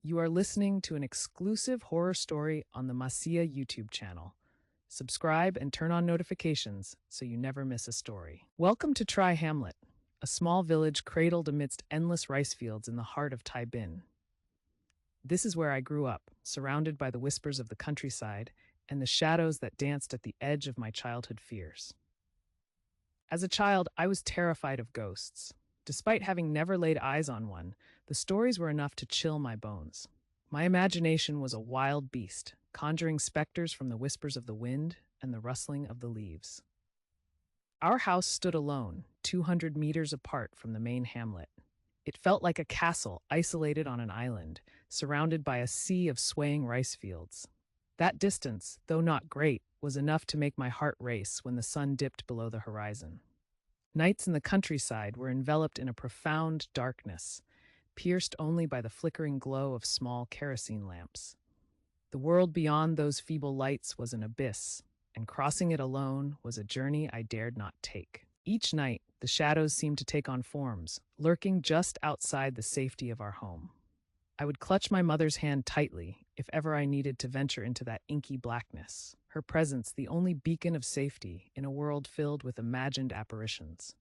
You are listening to an exclusive horror story on the Masia YouTube channel. Subscribe and turn on notifications so you never miss a story. Welcome to Trai Hamlet, a small village cradled amidst endless rice fields in the heart of Thai Binh. This is where I grew up, surrounded by the whispers of the countryside and the shadows that danced at the edge of my childhood fears. As a child, I was terrified of ghosts. Despite having never laid eyes on one, the stories were enough to chill my bones. My imagination was a wild beast, conjuring specters from the whispers of the wind and the rustling of the leaves. Our house stood alone, 200 meters apart from the main hamlet. It felt like a castle isolated on an island, surrounded by a sea of swaying rice fields. That distance, though not great, was enough to make my heart race when the sun dipped below the horizon. Nights in the countryside were enveloped in a profound darkness, pierced only by the flickering glow of small kerosene lamps. The world beyond those feeble lights was an abyss, and crossing it alone was a journey I dared not take. Each night, the shadows seemed to take on forms, lurking just outside the safety of our home. I would clutch my mother's hand tightly if ever I needed to venture into that inky blackness, her presence the only beacon of safety in a world filled with imagined apparitions.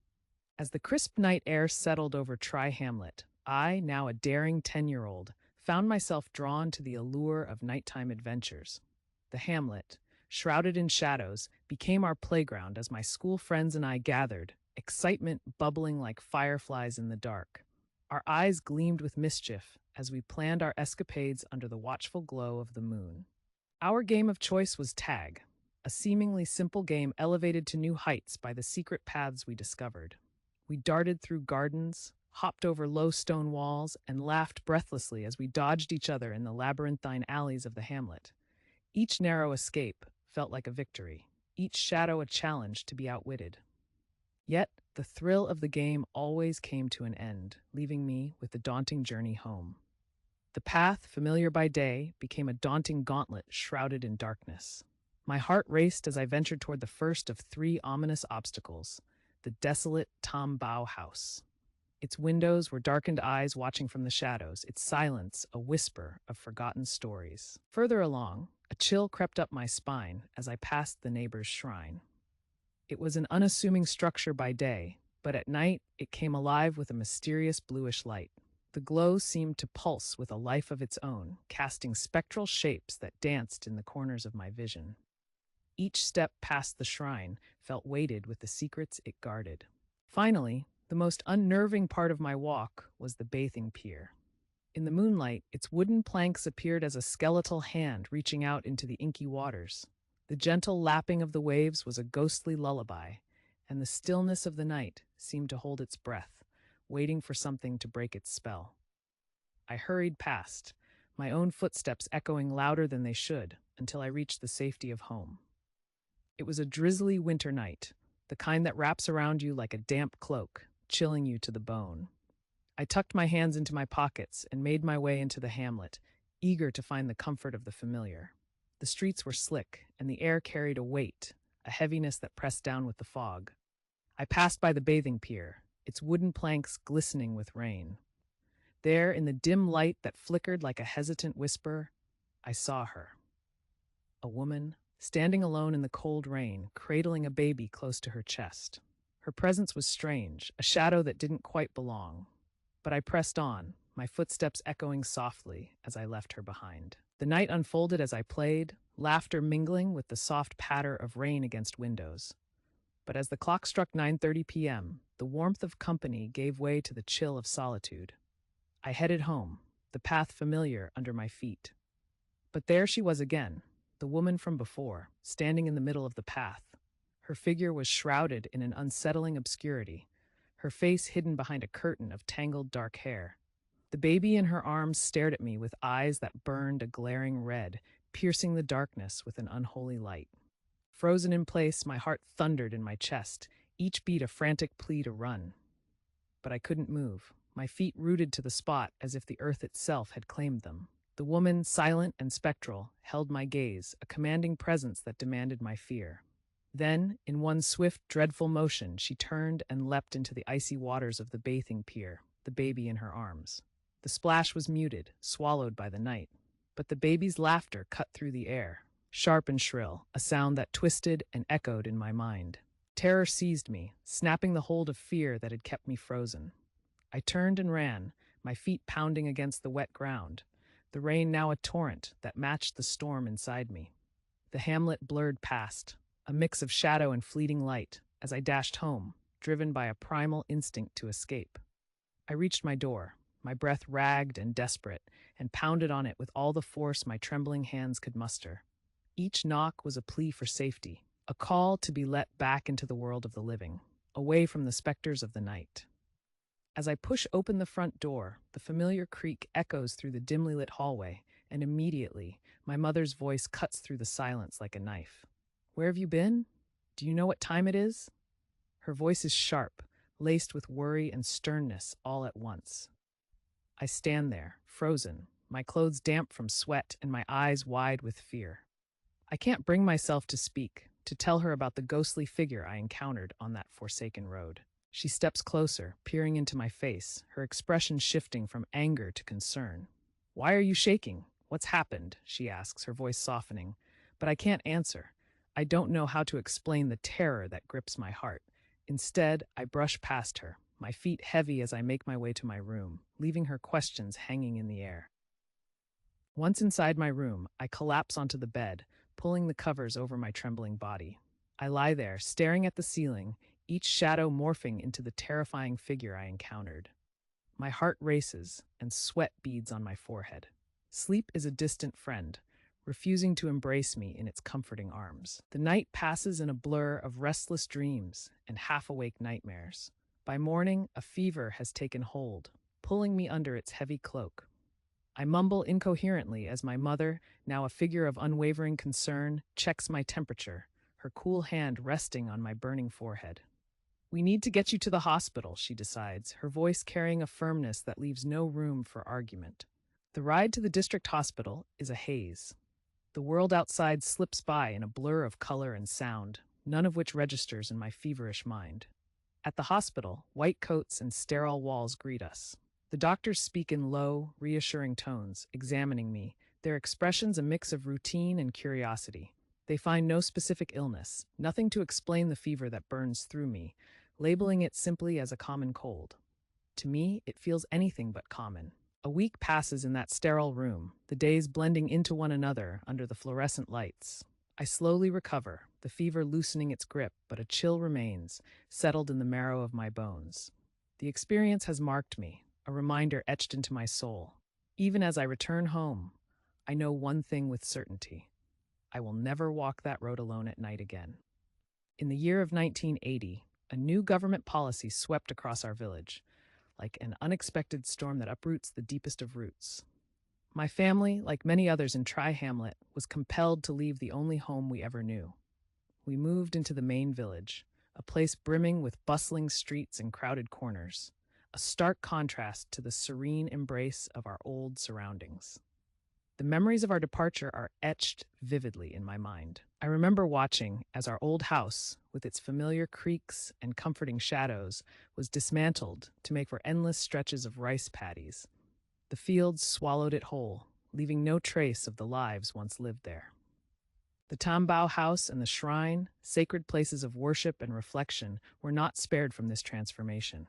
As the crisp night air settled over Trai Hamlet, I, now a daring 10-year-old, found myself drawn to the allure of nighttime adventures. The hamlet, shrouded in shadows, became our playground as my school friends and I gathered, excitement bubbling like fireflies in the dark. Our eyes gleamed with mischief as we planned our escapades under the watchful glow of the moon. Our game of choice was tag, a seemingly simple game elevated to new heights by the secret paths we discovered. We darted through gardens, hopped over low stone walls, and laughed breathlessly as we dodged each other in the labyrinthine alleys of the hamlet. Each narrow escape felt like a victory, each shadow a challenge to be outwitted. Yet, the thrill of the game always came to an end, leaving me with the daunting journey home. The path, familiar by day, became a daunting gauntlet shrouded in darkness. My heart raced as I ventured toward the first of three ominous obstacles, the desolate Tam Bao house. Its windows were darkened eyes watching from the shadows, its silence a whisper of forgotten stories. Further along, a chill crept up my spine as I passed the neighbor's shrine. It was an unassuming structure by day, but at night it came alive with a mysterious bluish light. The glow seemed to pulse with a life of its own, casting spectral shapes that danced in the corners of my vision. Each step past the shrine felt weighted with the secrets it guarded. Finally, the most unnerving part of my walk was the Bathing Pier. In the moonlight, its wooden planks appeared as a skeletal hand reaching out into the inky waters. The gentle lapping of the waves was a ghostly lullaby, and the stillness of the night seemed to hold its breath, waiting for something to break its spell. I hurried past, my own footsteps echoing louder than they should, until I reached the safety of home. It was a drizzly winter night, the kind that wraps around you like a damp cloak, chilling you to the bone. I tucked my hands into my pockets and made my way into the hamlet, eager to find the comfort of the familiar. The streets were slick, and the air carried a weight, a heaviness that pressed down with the fog. I passed by the bathing pier, its wooden planks glistening with rain. There, in the dim light that flickered like a hesitant whisper, I saw her. A woman, standing alone in the cold rain, cradling a baby close to her chest. Her presence was strange, a shadow that didn't quite belong. But I pressed on, my footsteps echoing softly as I left her behind. The night unfolded as I played, laughter mingling with the soft patter of rain against windows. But as the clock struck 9:30 p.m., the warmth of company gave way to the chill of solitude. I headed home, the path familiar under my feet. But there she was again, the woman from before, standing in the middle of the path. Her figure was shrouded in an unsettling obscurity, her face hidden behind a curtain of tangled dark hair. The baby in her arms stared at me with eyes that burned a glaring red, piercing the darkness with an unholy light. Frozen in place, my heart thundered in my chest, each beat a frantic plea to run. But I couldn't move, my feet rooted to the spot as if the earth itself had claimed them. The woman, silent and spectral, held my gaze, a commanding presence that demanded my fear. Then, in one swift, dreadful motion, she turned and leapt into the icy waters of the bathing pier, the baby in her arms. The splash was muted, swallowed by the night, but the baby's laughter cut through the air, sharp and shrill, a sound that twisted and echoed in my mind. Terror seized me, snapping the hold of fear that had kept me frozen. I turned and ran, my feet pounding against the wet ground, the rain now a torrent that matched the storm inside me. The hamlet blurred past, a mix of shadow and fleeting light, as I dashed home, driven by a primal instinct to escape. I reached my door, my breath ragged and desperate, and pounded on it with all the force my trembling hands could muster. Each knock was a plea for safety, a call to be let back into the world of the living, away from the specters of the night. As I push open the front door, the familiar creak echoes through the dimly lit hallway, and immediately, my mother's voice cuts through the silence like a knife. "Where have you been? Do you know what time it is?" Her voice is sharp, laced with worry and sternness all at once. I stand there, frozen, my clothes damp from sweat and my eyes wide with fear. I can't bring myself to speak, to tell her about the ghostly figure I encountered on that forsaken road. She steps closer, peering into my face, her expression shifting from anger to concern. "Why are you shaking? What's happened?" she asks, her voice softening. But I can't answer. I don't know how to explain the terror that grips my heart. Instead, I brush past her, my feet heavy as I make my way to my room, leaving her questions hanging in the air. Once inside my room, I collapse onto the bed, pulling the covers over my trembling body. I lie there, staring at the ceiling, each shadow morphing into the terrifying figure I encountered. My heart races, and sweat beads on my forehead. Sleep is a distant friend, refusing to embrace me in its comforting arms. The night passes in a blur of restless dreams and half-awake nightmares. By morning, a fever has taken hold, pulling me under its heavy cloak. I mumble incoherently as my mother, now a figure of unwavering concern, checks my temperature, her cool hand resting on my burning forehead. "We need to get you to the hospital," she decides, her voice carrying a firmness that leaves no room for argument. The ride to the district hospital is a haze. The world outside slips by in a blur of color and sound, none of which registers in my feverish mind. At the hospital, white coats and sterile walls greet us. The doctors speak in low, reassuring tones, examining me, their expressions a mix of routine and curiosity. They find no specific illness, nothing to explain the fever that burns through me, labeling it simply as a common cold. To me, it feels anything but common. A week passes in that sterile room, the days blending into one another under the fluorescent lights. I slowly recover, the fever loosening its grip, but a chill remains, settled in the marrow of my bones. The experience has marked me, a reminder etched into my soul. Even as I return home, I know one thing with certainty. I will never walk that road alone at night again. In the year of 1980, a new government policy swept across our village, like an unexpected storm that uproots the deepest of roots. My family, like many others in Trai Hamlet, was compelled to leave the only home we ever knew. We moved into the main village, a place brimming with bustling streets and crowded corners, a stark contrast to the serene embrace of our old surroundings. The memories of our departure are etched vividly in my mind. I remember watching as our old house, with its familiar creaks and comforting shadows, was dismantled to make for endless stretches of rice paddies. The fields swallowed it whole, leaving no trace of the lives once lived there. The Tambao house and the shrine, sacred places of worship and reflection, were not spared from this transformation.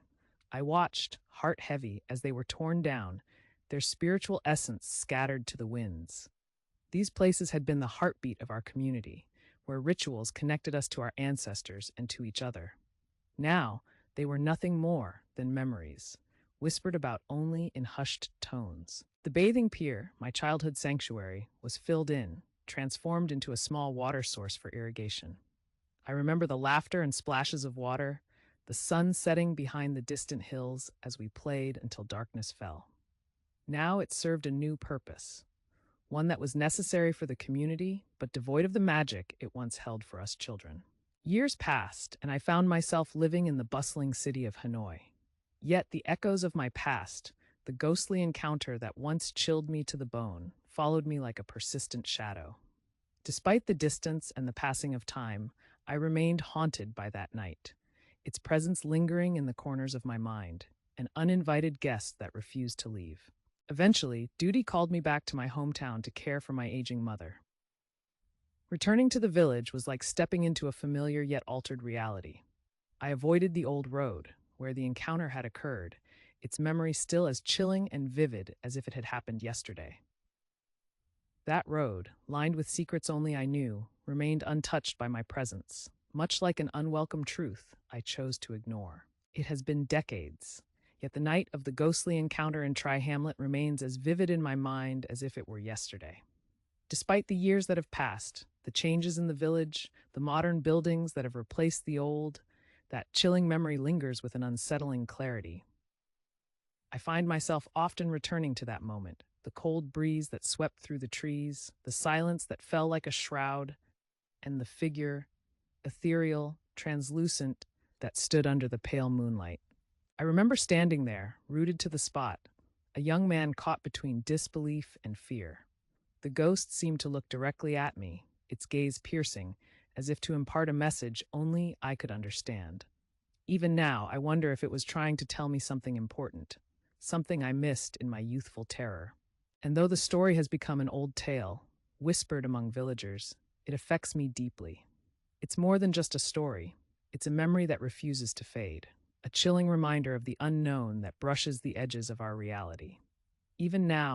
I watched, heart heavy, as they were torn down, their spiritual essence scattered to the winds. These places had been the heartbeat of our community, where rituals connected us to our ancestors and to each other. Now, they were nothing more than memories, whispered about only in hushed tones. The Bathing Pier, my childhood sanctuary, was filled in, transformed into a small water source for irrigation. I remember the laughter and splashes of water, the sun setting behind the distant hills as we played until darkness fell. Now it served a new purpose, one that was necessary for the community, but devoid of the magic it once held for us children. Years passed, and I found myself living in the bustling city of Hanoi. Yet the echoes of my past, the ghostly encounter that once chilled me to the bone, followed me like a persistent shadow. Despite the distance and the passing of time, I remained haunted by that night, its presence lingering in the corners of my mind, an uninvited guest that refused to leave. Eventually, duty called me back to my hometown to care for my aging mother. Returning to the village was like stepping into a familiar yet altered reality. I avoided the old road, where the encounter had occurred, its memory still as chilling and vivid as if it had happened yesterday. That road, lined with secrets only I knew, remained untouched by my presence, much like an unwelcome truth I chose to ignore. It has been decades, yet the night of the ghostly encounter in Try Hamlet remains as vivid in my mind as if it were yesterday. Despite the years that have passed, the changes in the village, the modern buildings that have replaced the old, that chilling memory lingers with an unsettling clarity. I find myself often returning to that moment, the cold breeze that swept through the trees, the silence that fell like a shroud, and the figure, ethereal, translucent, that stood under the pale moonlight. I remember standing there, rooted to the spot, a young man caught between disbelief and fear. The ghost seemed to look directly at me, its gaze piercing, as if to impart a message only I could understand. Even now, I wonder if it was trying to tell me something important, something I missed in my youthful terror. And though the story has become an old tale, whispered among villagers, it affects me deeply. It's more than just a story, it's a memory that refuses to fade, a chilling reminder of the unknown that brushes the edges of our reality. Even now,